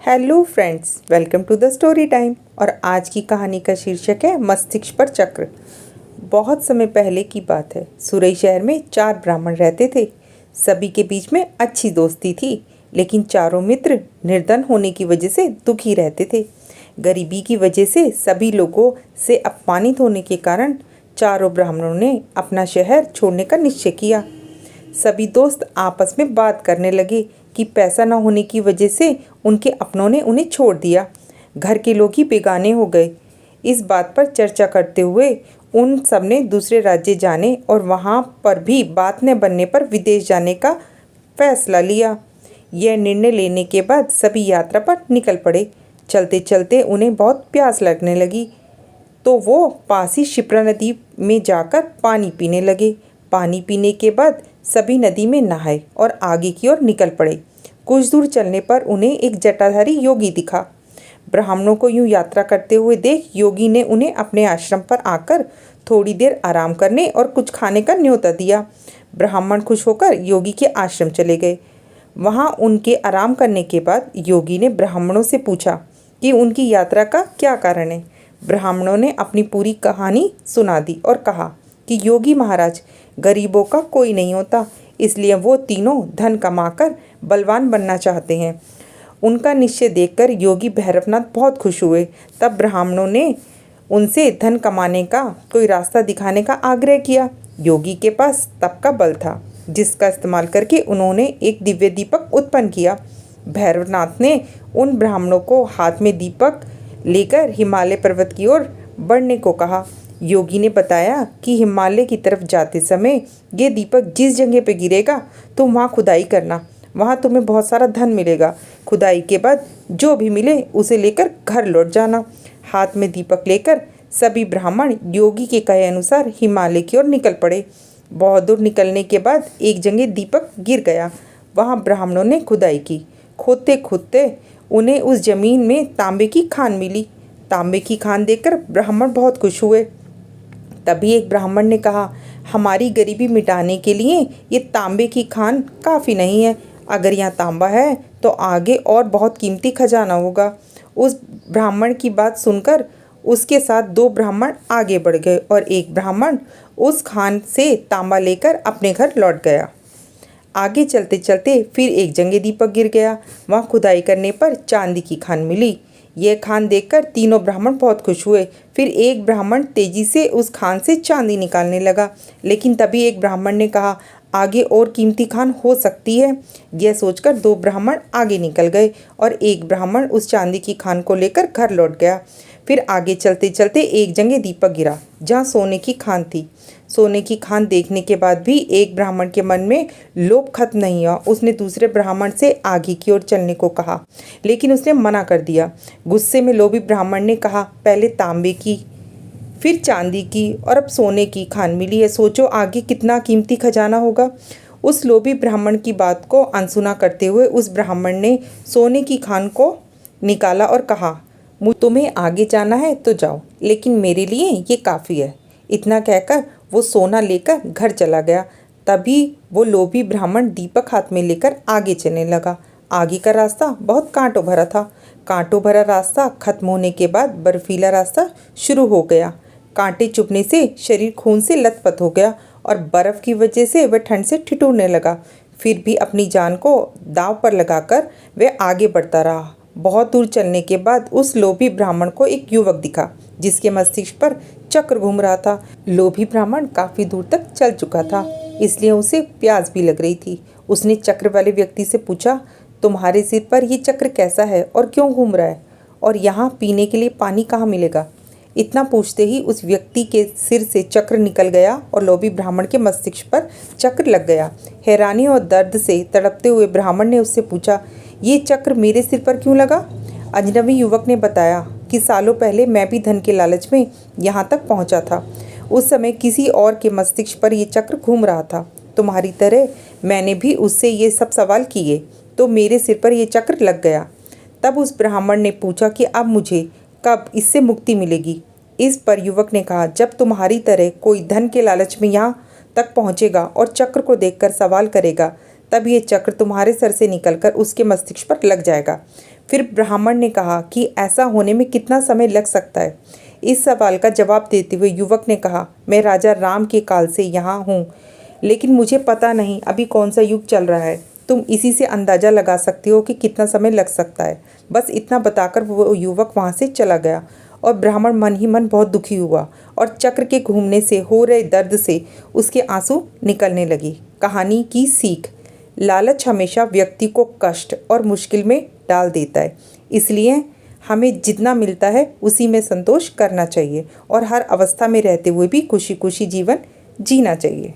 Hello friends, welcome to the story time. और आज की कहानी का शीर्षक है मस्तिष्क पर चक्र। बहुत समय पहले की बात है। सुरई शहर में 4 ब्राह्मण रहते थे। सभी के बीच में अच्छी दोस्ती थी, लेकिन चारों मित्र निर्धन होने की वजह से दुखी रहते थे। गरीबी की वजह से सभी लोगों से अपमानित होने के कारण चारों ब्राह्मणों ने अपना शहर छोड़ने का निश्चय किया। सभी दोस्त आपस में बात करने लगे कि पैसा न होने की वजह से उनके अपनों ने उन्हें छोड़ दिया। घर के लोग ही बेगाने हो गए। इस बात पर चर्चा करते हुए उन सब ने दूसरे राज्य जाने और वहाँ पर भी बात न बनने पर विदेश जाने का फैसला लिया। यह निर्णय लेने के बाद सभी यात्रा पर निकल पड़े। चलते चलते उन्हें बहुत प्यास लगने लगी, तो वो पास ही शिप्रा नदी में जाकर पानी पीने लगे। पानी पीने के बाद सभी नदी में नहाए और आगे की ओर निकल पड़े। कुछ दूर चलने पर उन्हें एक जटाधारी योगी दिखा। ब्राह्मणों को यूं यात्रा करते हुए देख योगी ने उन्हें अपने आश्रम पर आकर थोड़ी देर आराम करने और कुछ खाने का न्योता दिया। ब्राह्मण खुश होकर योगी के आश्रम चले गए। वहाँ उनके आराम करने के बाद योगी ने ब्राह्मणों से पूछा कि उनकी यात्रा का क्या कारण है। ब्राह्मणों ने अपनी पूरी कहानी सुना दी और कहा कि योगी महाराज, गरीबों का कोई नहीं होता, इसलिए वो तीनों धन कमाकर बलवान बनना चाहते हैं। उनका निश्चय देखकर योगी भैरवनाथ बहुत खुश हुए। तब ब्राह्मणों ने उनसे धन कमाने का कोई रास्ता दिखाने का आग्रह किया। योगी के पास तप का बल था, जिसका इस्तेमाल करके उन्होंने एक दिव्य दीपक उत्पन्न किया। भैरवनाथ ने उन ब्राह्मणों को हाथ में दीपक लेकर हिमालय पर्वत की ओर बढ़ने को कहा। योगी ने बताया कि हिमालय की तरफ जाते समय ये दीपक जिस जगह पे गिरेगा तुम वहाँ खुदाई करना, वहाँ तुम्हें बहुत सारा धन मिलेगा। खुदाई के बाद जो भी मिले उसे लेकर घर लौट जाना। हाथ में दीपक लेकर सभी ब्राह्मण योगी के कहे अनुसार हिमालय की ओर निकल पड़े। बहुत दूर निकलने के बाद एक जगह दीपक गिर गया। वहाँ ब्राह्मणों ने खुदाई की। खोदते खोदते उन्हें उस जमीन में तांबे की खान मिली। तांबे की खान देखकर ब्राह्मण बहुत खुश हुए। तभी एक ब्राह्मण ने कहा, हमारी गरीबी मिटाने के लिए ये तांबे की खान काफ़ी नहीं है। अगर यहाँ तांबा है तो आगे और बहुत कीमती खजाना होगा। उस ब्राह्मण की बात सुनकर उसके साथ 2 ब्राह्मण आगे बढ़ गए और एक ब्राह्मण उस खान से तांबा लेकर अपने घर लौट गया। आगे चलते चलते फिर एक जगह दीपक गिर गया। वहाँ खुदाई करने पर चांदी की खान मिली। यह खान देखकर तीनों ब्राह्मण बहुत खुश हुए। फिर एक ब्राह्मण तेजी से उस खान से चांदी निकालने लगा, लेकिन तभी एक ब्राह्मण ने कहा, आगे और कीमती खान हो सकती है। यह सोचकर 2 ब्राह्मण आगे निकल गए और एक ब्राह्मण उस चांदी की खान को लेकर घर लौट गया। फिर आगे चलते चलते एक जगह दीपक गिरा जहाँ सोने की खान थी। सोने की खान देखने के बाद भी एक ब्राह्मण के मन में लोभ खत्म नहीं हुआ। उसने दूसरे ब्राह्मण से आगे की ओर चलने को कहा, लेकिन उसने मना कर दिया। गुस्से में लोभी ब्राह्मण ने कहा, पहले तांबे की, फिर चांदी की और अब सोने की खान मिली है, सोचो आगे कितना कीमती खजाना होगा। उस लोभी ब्राह्मण की बात को अनसुना करते हुए उस ब्राह्मण ने सोने की खान को निकाला और कहा, तुम्हें आगे जाना है तो जाओ, लेकिन मेरे लिए ये काफ़ी है। इतना कहकर वो सोना लेकर घर चला गया। तभी वो लोभी ब्राह्मण दीपक हाथ में लेकर आगे चलने लगा। आगे का रास्ता बहुत कांटों भरा था। कांटों भरा रास्ता खत्म होने के बाद बर्फीला रास्ता शुरू हो गया। कांटे चुभने से शरीर खून से लथपथ हो गया और बर्फ़ की वजह से वह ठंड से ठिठुरने लगा। फिर भी अपनी जान को दांव पर लगाकर वह आगे बढ़ता रहा। बहुत दूर चलने के बाद उस लोभी ब्राह्मण को एक युवक दिखा, जिसके मस्तिष्क पर चक्र घूम रहा था। लोभी ब्राह्मण काफ़ी दूर तक चल चुका था, इसलिए उसे प्यास भी लग रही थी। उसने चक्र वाले व्यक्ति से पूछा, तुम्हारे सिर पर ये चक्र कैसा है और क्यों घूम रहा है, और यहाँ पीने के लिए पानी कहाँ मिलेगा? इतना पूछते ही उस व्यक्ति के सिर से चक्र निकल गया और लोभी ब्राह्मण के मस्तिष्क पर चक्र लग गया। हैरानी और दर्द से तड़पते हुए ब्राह्मण ने उससे पूछा, ये चक्र मेरे सिर पर क्यों लगा? अजनबी युवक ने बताया कि सालों पहले मैं भी धन के लालच में यहाँ तक पहुँचा था। उस समय किसी और के मस्तिष्क पर ये चक्र घूम रहा था। तुम्हारी तरह मैंने भी उससे ये सब सवाल किए, तो मेरे सिर पर यह चक्र लग गया। तब उस ब्राह्मण ने पूछा कि अब मुझे कब इससे मुक्ति मिलेगी? इस पर युवक ने कहा, जब तुम्हारी तरह कोई धन के लालच में यहाँ तक पहुँचेगा और चक्र को देखकर सवाल करेगा, तब ये चक्र तुम्हारे सर से निकलकर उसके मस्तिष्क पर लग जाएगा। फिर ब्राह्मण ने कहा कि ऐसा होने में कितना समय लग सकता है। इस सवाल का जवाब देते हुए युवक ने कहा, मैं राजा राम के काल से यहाँ हूँ, लेकिन मुझे पता नहीं अभी कौन सा युग चल रहा है। तुम इसी से अंदाज़ा लगा सकते हो कि कितना समय लग सकता है। बस इतना बताकर वो युवक वहाँ से चला गया और ब्राह्मण मन ही मन बहुत दुखी हुआ और चक्र के घूमने से हो रहे दर्द से उसके आंसू निकलने लगे। कहानी की सीख: लालच हमेशा व्यक्ति को कष्ट और मुश्किल में डाल देता है, इसलिए हमें जितना मिलता है उसी में संतोष करना चाहिए और हर अवस्था में रहते हुए भी खुशी खुशी जीवन जीना चाहिए।